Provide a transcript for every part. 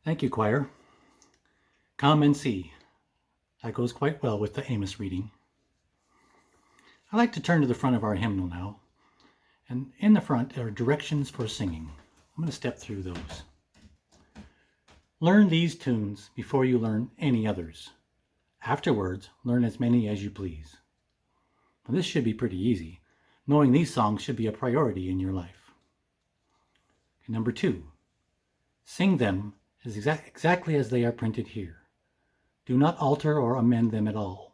Thank you, choir. Come and see. That goes quite well with the Amos reading. I'd like to turn to the front of our hymnal now. And in the front are directions for singing. I'm going to step through those. Learn these tunes before you learn any others. Afterwards, learn as many as you please. Now, this should be pretty easy. Knowing these songs should be a priority in your life. Number 2, sing them exactly as they are printed here. Do not alter or amend them at all.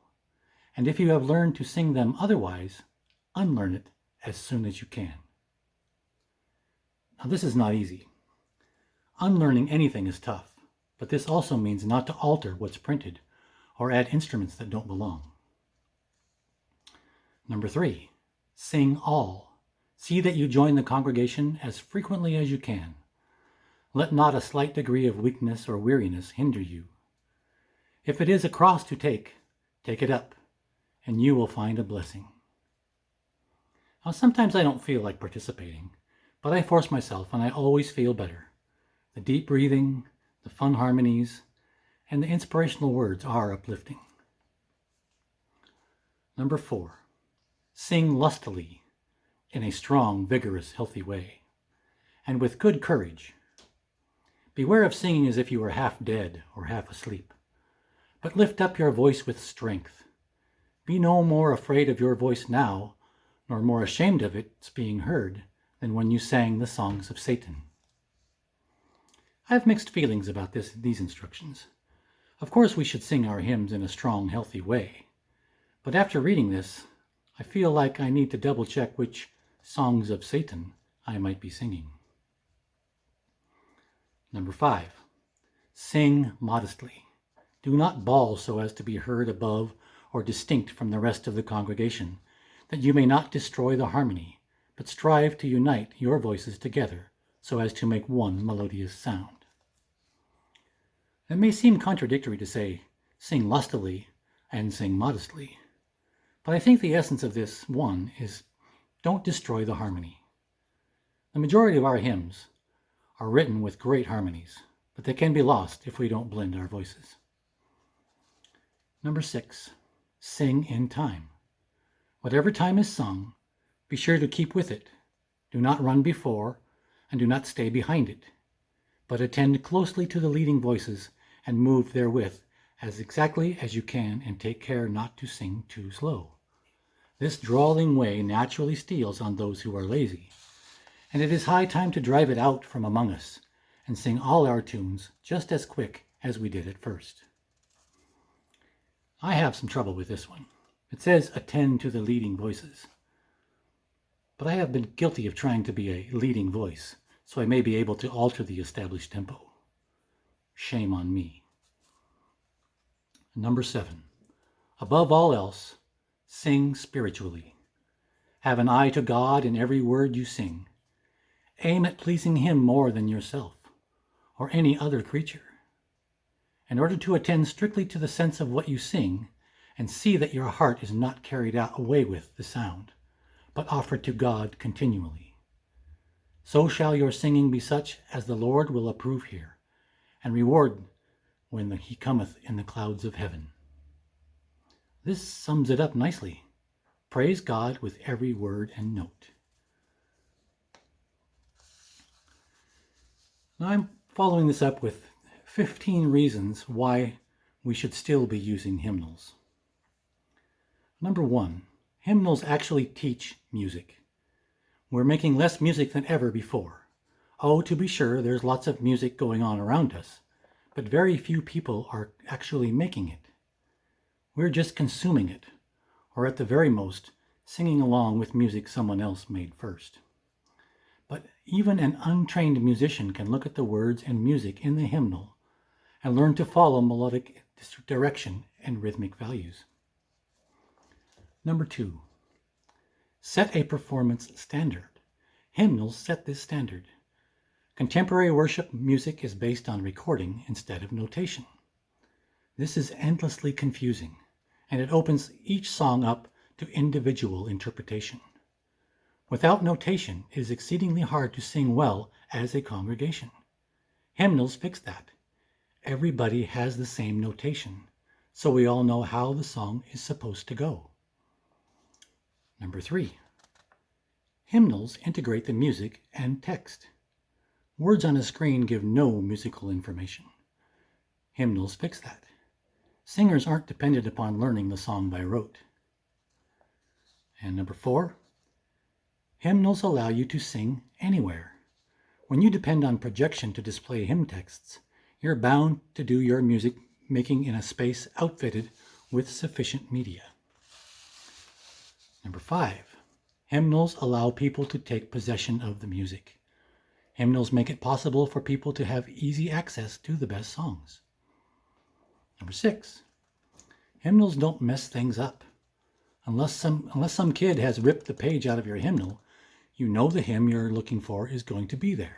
And if you have learned to sing them otherwise, unlearn it as soon as you can. Now, this is not easy. Unlearning anything is tough, but this also means not to alter what's printed or add instruments that don't belong. Number 3, sing all. See that you join the congregation as frequently as you can. Let not a slight degree of weakness or weariness hinder you. If it is a cross to take it up, and you will find a blessing. Now, sometimes I don't feel like participating, but I force myself and I always feel better. The deep breathing, the fun harmonies, and the inspirational words are uplifting. Number 4, sing lustily in a strong, vigorous, healthy way, and with good courage. Beware of singing as if you were half dead or half asleep, but lift up your voice with strength. Be no more afraid of your voice now, nor more ashamed of its being heard, than when you sang the songs of Satan. I have mixed feelings about these instructions. Of course, we should sing our hymns in a strong, healthy way, but after reading this, I feel like I need to double check which songs of Satan I might be singing. Number 5, sing modestly. Do not bawl so as to be heard above or distinct from the rest of the congregation, that you may not destroy the harmony, but strive to unite your voices together so as to make one melodious sound. It may seem contradictory to say, sing lustily and sing modestly, but I think the essence of this one is, don't destroy the harmony. The majority of our hymns are written with great harmonies, but they can be lost if we don't blend our voices. Number 6, sing in time. Whatever time is sung, be sure to keep with it. Do not run before, and do not stay behind it, but attend closely to the leading voices and move therewith as exactly as you can, and take care not to sing too slow. This drawling way naturally steals on those who are lazy, and it is high time to drive it out from among us and sing all our tunes just as quick as we did at first. I have some trouble with this one. It says attend to the leading voices, but I have been guilty of trying to be a leading voice, so I may be able to alter the established tempo. Shame on me. Number 7, above all else, sing spiritually. Have an eye to God in every word you sing. Aim at pleasing Him more than yourself or any other creature. In order to attend strictly to the sense of what you sing, and see that your heart is not carried away with the sound, but offered to God continually. So shall your singing be such as the Lord will approve here, and reward when He cometh in the clouds of heaven. This sums it up nicely. Praise God with every word and note. Now I'm following this up with 15 reasons why we should still be using hymnals. Number 1, hymnals actually teach music. We're making less music than ever before. Oh, to be sure, there's lots of music going on around us, but very few people are actually making it. We're just consuming it, or at the very most, singing along with music someone else made first. But even an untrained musician can look at the words and music in the hymnal and learn to follow melodic direction and rhythmic values. Number 2, set a performance standard. Hymnals set this standard. Contemporary worship music is based on recording instead of notation. This is endlessly confusing, and it opens each song up to individual interpretation. Without notation, it is exceedingly hard to sing well as a congregation. Hymnals fix that. everybody has the same notation, so we all know how the song is supposed to go. Number 3. Hymnals integrate the music and text. Words on a screen give no musical information. Hymnals fix that. Singers aren't dependent upon learning the song by rote. And number 4, hymnals allow you to sing anywhere. When you depend on projection to display hymn texts, you're bound to do your music making in a space outfitted with sufficient media. Number 5, hymnals allow people to take possession of the music. Hymnals make it possible for people to have easy access to the best songs. Number 6, hymnals don't mess things up. Unless some kid has ripped the page out of your hymnal, you know the hymn you're looking for is going to be there.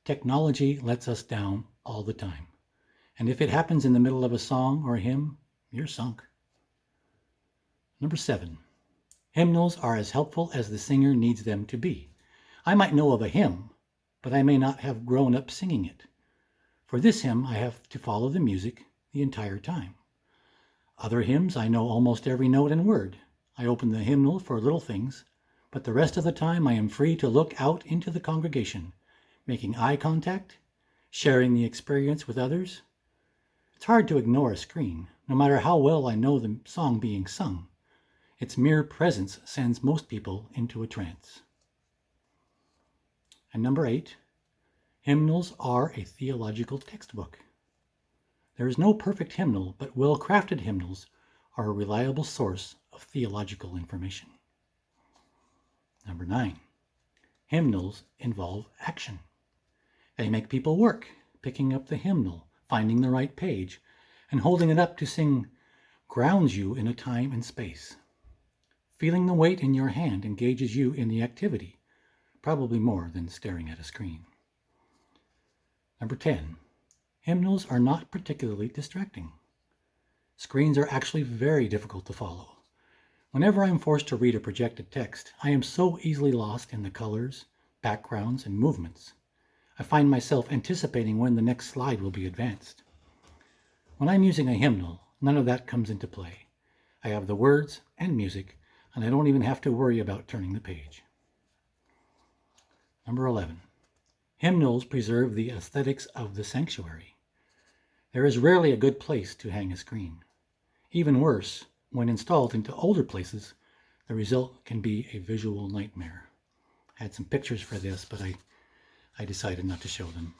Technology lets us down all the time. And if it happens in the middle of a song or a hymn, you're sunk. Number 7, hymnals are as helpful as the singer needs them to be. I might know of a hymn, but I may not have grown up singing it. For this hymn, I have to follow the music the entire time. Other hymns, I know almost every note and word. I open the hymnal for little things, but the rest of the time I am free to look out into the congregation, making eye contact, sharing the experience with others. It's hard to ignore a screen, no matter how well I know the song being sung. Its mere presence sends most people into a trance. And number 8, hymnals are a theological textbook. There is no perfect hymnal, but well-crafted hymnals are a reliable source of theological information. Number 9, hymnals involve action. They make people work, picking up the hymnal, finding the right page, and holding it up to sing grounds you in a time and space. Feeling the weight in your hand engages you in the activity, probably more than staring at a screen. Number 10, hymnals are not particularly distracting. Screens are actually very difficult to follow. Whenever I'm forced to read a projected text, I am so easily lost in the colors, backgrounds, and movements. I find myself anticipating when the next slide will be advanced. When I'm using a hymnal, none of that comes into play. I have the words and music, and I don't even have to worry about turning the page. Number 11, hymnals preserve the aesthetics of the sanctuary. There is rarely a good place to hang a screen. Even worse, when installed into older places, the result can be a visual nightmare. I had some pictures for this, but I decided not to show them.